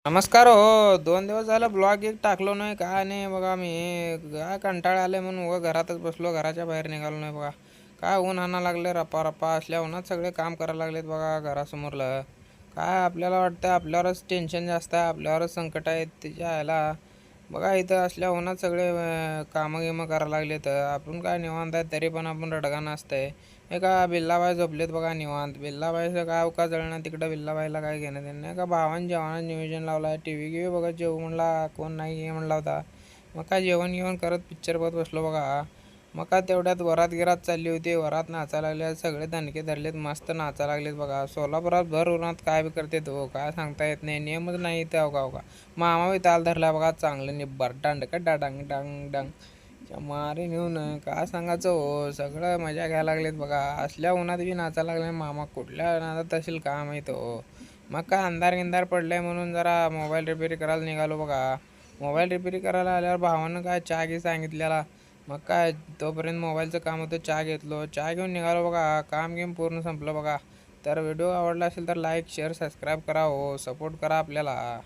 नमस्कार हो. 2 दिवस झालं ब्लॉग एक टाकलो नाही काय नाही बघा. मी काय कंटाळा आले म्हणून घरातच बसलो, घराच्या बाहेर निघालो नाही बघा. काय ऊन आणा लागले, रप्पा रप्पा असल्या उन्हात सगळे काम करायला लागलेत बघा घरासमोरलं. काय आपल्याला वाटतं आपल्यावरच टेन्शन जास्त आहे, आपल्यावरच संकट आहे त्याच्या ह्याला. बघा इथं असल्या उन्हात सगळे कामं गिमं करायला लागलेत. आपण काय निवांत आहे तरी पण आपण रडगाणं असतंय. हे का बिल्लाबाई झोपलेत बघा निवांत. बिल्लाबाईचं काय का जळणं तिकडं, बिल्लाबाईला काय घेणं देणं नाही. का भावानं जेवणाचं नियोजन लावलं आहे. टी व्ही गिव्ही बघत जेवू म्हणला, कोण नाही घे म्हणला होता. मग काय जेवण घेऊन करत पिक्चर बघत बसलो बघा. मग काय तेवढ्यात वरात गिरात चालली होती, वरात नाचायला लागले सगळे दणके धरलेत, मस्त नाचायला लागलेत बघा. सोलापुरात भर उन्हात काय बी करते तो काय सांगता येत नाही, नियमच नाही इथे अवघा. मामा बी ताल धरला बघा चांगलं निब्बर दांडका डांग डांग डांग मारे नेऊन काय सांगायचं हो. सगळं मजा घ्यायला लागलेत बघा. असल्या उन्हात बी नाचायला लागले मामा. कुठल्या नादात असेल काय माहीत हो. मग काय अंधार गिंधार पडलाय म्हणून जरा मोबाईल रिपेअर करायला निघालो बघा. मोबाईल रिपेअर करायला आल्यावर भावानं काय चहा घे सांगितलेला. मग काय तोपर्यंत मोबाईलचं काम होतं, चहा घेतलो, चहा घेऊन निघालो बघा. काम गेम पूर्ण संपलं बघा. तर व्हिडिओ आवडला असेल तर लाईक शेअर सबस्क्राईब करा हो, सपोर्ट करा आपल्याला.